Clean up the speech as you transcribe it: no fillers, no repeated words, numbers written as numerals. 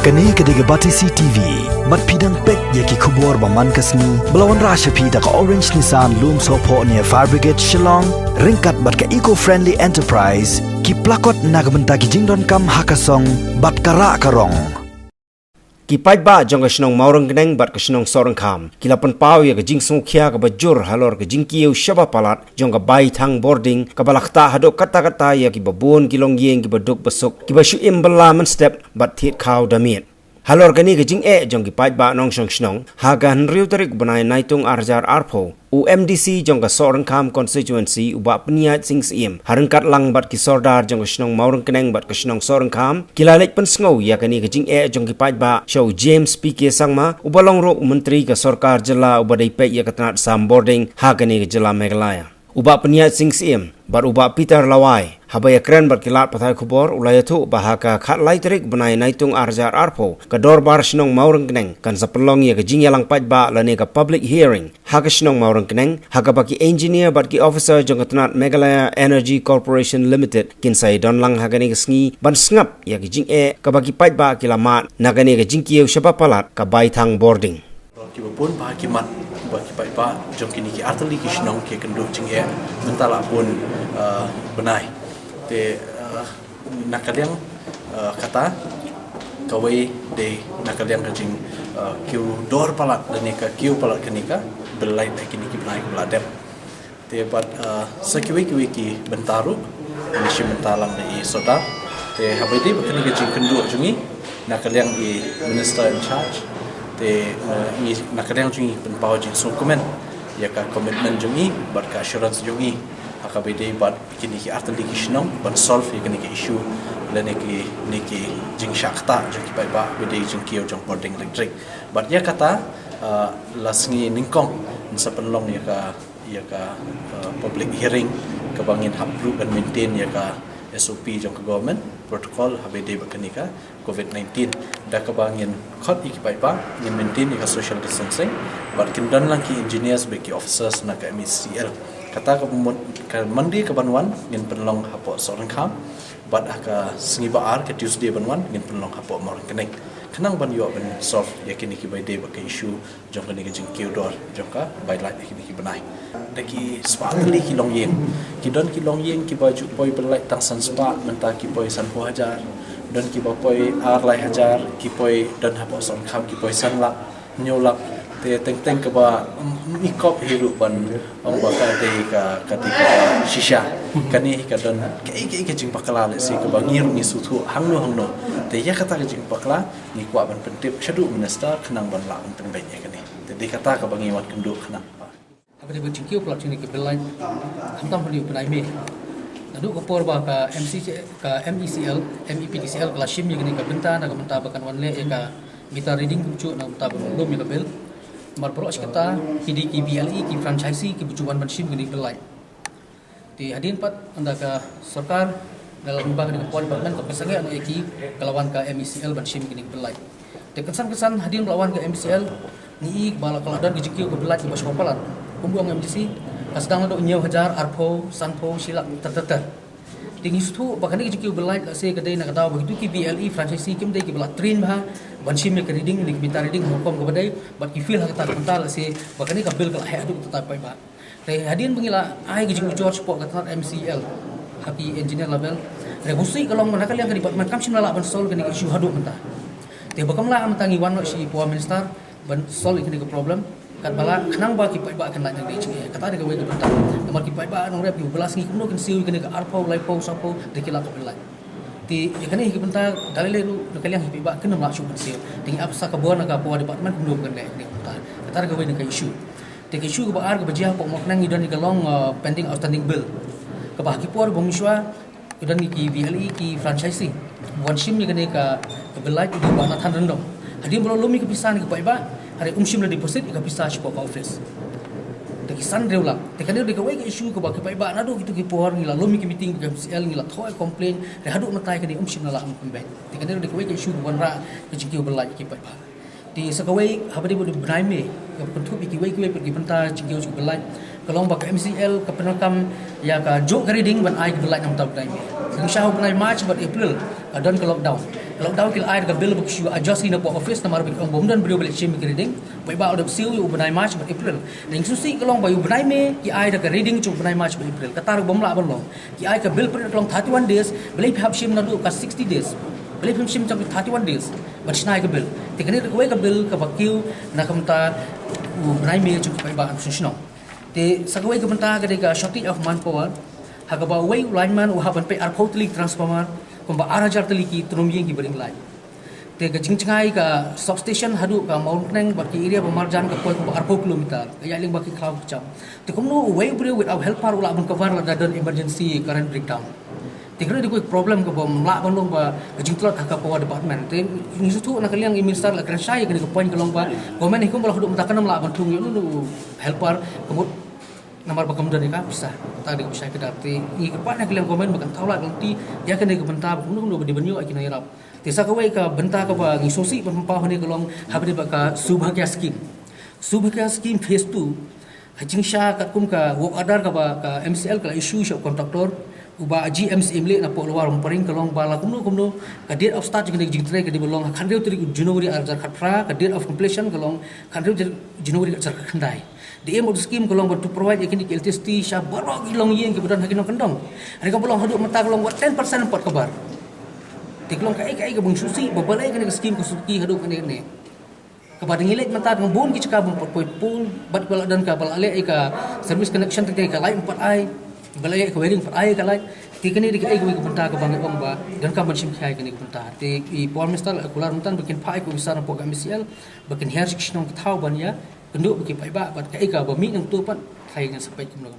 Kani kediga bati CTV, mat pidang pek yaki kubur baman kasni, belawan rasha pida ka Orange Nissan Loom Sopo near Fire Brigade Shillong, ringkat bat ka eco-friendly enterprise, ki plakot nagamenta ki jingdon kam hakasong, bat kara karong. Kipai ba jong kasnong maurang geneng bat kasnong sorang kam. Kilapan pau ya kajing sungkia ka bajur halor kajing kieu syaba palat jong ka bai thang boarding ka balakta hadok kata-kata ya ki babun kilong yeng ki baduk besuk ki basu imbelaman step bat thit kau damit. Halor kani kajing jong kipai ba nong song snong hagan riu tarik banai naitung arjar arpo. UMDC jong ka sorang kam constituency uba peniat sing sim harengkat lang bat ki sordar jong kasnong maurang keneng bat kasnong sorang kam kilalik pen sngow ya kani kajing jong kipai ba show James PK Sangma ubalong ro menteri ka sorkar jela uba dai pek ya katanat sam boarding ha kani ka jela Meghalaya uba peniat sing sim bar uba Peter Lawai habaya keren bar kilat pathai khubor ulaya thu bahaka khat lai tarik banai naitung arjar arpo ka dor bar snong maurang keneng kan sapelong ya kajing yalang paj ba lane ka public hearing ha ka snong maurang keneng ha ka baki engineer bat ki officer jong katanat Meghalaya Energy Corporation Limited kin sai don lang ha kani sngi ban snap ya kajing ka baki paj ba kilamat na kani kajing kieu syaba palat ka bai thang boarding ki pun ba ki mat ba ki pai ba jong kini ki artali ki snong ke kendo jing mentala pun benai te nakaliang kata kawai de nakaliang kajing kiu dor palat dan ka kiu palat kenika belai ta kini ki benai beladep te bat sekiwi ki bentaru ni si mentalang de soda te habedi bakani kajing kendo jungi nakaliang i minister in charge te ni nakaliang jungi penpau jing dokumen ya ka komitmen jungi bat ka assurance jungi akabede bat kini ki artali ki snong ban solve kini ki issue lene ki niki jing shakta jing ki ba bede jing kiyo jong boarding electric bat ya kata lasngi ningkong sa penlong ya ka public hearing ka bangin approve and maintain ya ka SOP jong ka government protocol habede ba kini ka COVID-19 da ka bangin khot ki ba ngin maintain ya ka social distancing bat kindan lang ki engineers be ki officers na ka MECL kata ka mandi ka banwan ngin penlong hapo sorang kham bat aka singi baar ke Tuesday banwan ngin penlong hapo morang kenek kanang ban yo ban solve yakini ki by day ba ka issue jong ka ni jing kiodor jong ka by light yakini ki banai daki sparkly ki long yeng ki don ki long yeng ki baju poi belai tang san spa menta ki poi san po hajar don ki ba poi ar lai hajar ki poi don hapo sorang kham ki poi san lak nyolak te teng ke ba mikop hiru ban ong ba ka te ka katika shisha kani ka don ke jing pakala le si ka ba ngir ni suthu hangno te ya kata ke jing pakala ni kwa ban pentip shadu minister khnang ban la ong teng benya kani te di kata ka bangi wat kendu khnang apa dia bercingkiu pula sini ke belai hantam beliau penai me lalu ke por ba ka MECL MEPDCL kelas shim ni ka benta na ka benta bakan wanle ka meter reading kucu na benta belum ya bel mar pro kata PDK BLE ki franchisee ki bujuan banshim gini belai di hadin pat anda ka sarkar dalam lembaga dengan puan department ke pesangai anu ki kelawan ka MECL banshim gini belai de kesan hadin melawan ke MECL ni bala kaladan gijiki ke belai ki bas kopalan umbuang MDC kasdang do nyau hajar arpo sanpo silak terteter tinggi situ bahkan gijiki belai ka se kedai nak tahu begitu ki BLE franchisee kim dai ki belai train bah banshim ni reading ni bita reading hukum ke badai bat ki feel kata kental se bahkan ni kabel ka hai adu tetap pai ba te hadin bangila ai gijing ucor support kata MCL happy engineer level rebusi kalau mana kalian ke department kam sim lala ban sol ke ni issue hadu mentah te bakam la am tangi wan si puan minister ban sol ke problem kat bala kenang ba ki pai ba kan la ni kata de ke we ke mentah nomor ki pai ba nong rep 12 ngi kuno kan siu ke ni arpo laipo sapo de kila ko belai ti yakani ki benta dalile lu kalian hipi ba kena masuk pensil ting apsa ka buan ka puan department kundu kan le ni benta kata ke we ni ka issue te ke issue ke ba ar ke bajia pok mok nang idon ni ka long pending outstanding bill ke ba ki puan bomiswa idon ni ki BLE ki franchisee buan shim ni kene ka belai tu ba na than rendong hadi belum mi ke pisan ke pai ba hari umshim la deposit ka pisah support office te kisan reula te kan de ka we ke issue ke ba ke pai ba na do gitu ki puan ni la lo mi ke meeting ke MCL ni la thoi complain re hadu matai ke ni umshim la am pembek te kan de ka we ke issue ke ban ra ke jingkiu belai ki pai ba di sakawai habadi bo benai me ke pentu ki we pergi benta jingkiu ke belai kalau bak MCL ke penakam ya ka jok reading ban ai ke belai nam tab benai me sing syah benai March bat April dan ke lockdown Kalau tahu kil air ke bil buk shu adjust ina po office namar bik bom dan brio balik chim reading bai ba odap siu yu benai march ba april ning susi kalong bayu benai me ki air ke reading chu benai march ba april katar bom la bon ki air ke bil per kalong 31 days beli phap shim na du ka 60 days beli phap shim chu 31 days ba shnai ke bil tikani ke ke bil ke bakiu na kamta benai me chu bai ba susno te sagawai ke benta ke ka shortage of manpower hagaba way lineman u haban pe arpotli transformer kumba arajar teliki trumbing ki bering lai te ka jingchangai ka substation hadu ka mountain baki area pemarjan ka koi kumba arpo kilometer ya ling baki khaw cham te kumno way bre without helper ula bun cover la dadan emergency current breakdown te kena dikoi problem ka bom la ban long ba ka jingtlot ka power department te nisu tu nak liang minister la kran sai ka point ka long ba government hikum bala hadu matakan la ban tung yu helper kemut nomor bakam dan ika bisa tadi bisa kita ti i kepat nak liang komen bakan tahu lah nanti dia kena ke benta bunu bedi benyu akina irap tisa kawai ka benta ka ba ngisosi pempau ni kolong habri baka subhagya scheme phase 2 hajing sha ka kum ka work order ka ba ka MCL ka issue shop contractor uba GMC imle na po luar paring kolong bala kumno ka date of start jing jing trai ka di belong kan tri January arjar khatra ka date of completion kolong kan January arjar khandai the aim of the scheme kolong to provide electricity sha barok ilong yen ke badan hakin kendong hari ka belong hadu mata kolong 10% pot kabar tiklong kai ke bung susi babalai ke scheme ko suki hadu ne ka bading ilet mata ng bon ki chaka bung pot pool bat bala dan ka bala ale ka service connection te ka lai 4 ai balai ka wiring 4 ai ka lai tikani dik ai ko benta ka bang ong ba dan ka bansim khai ka ni benta te I pol minister akular mutan bikin pai ko bisar po ka MCL bikin her sikhnong ka thau ban ya penduk bagi pai ba bat kai ka ba mi nang tu pat khai ngan sampai kumlo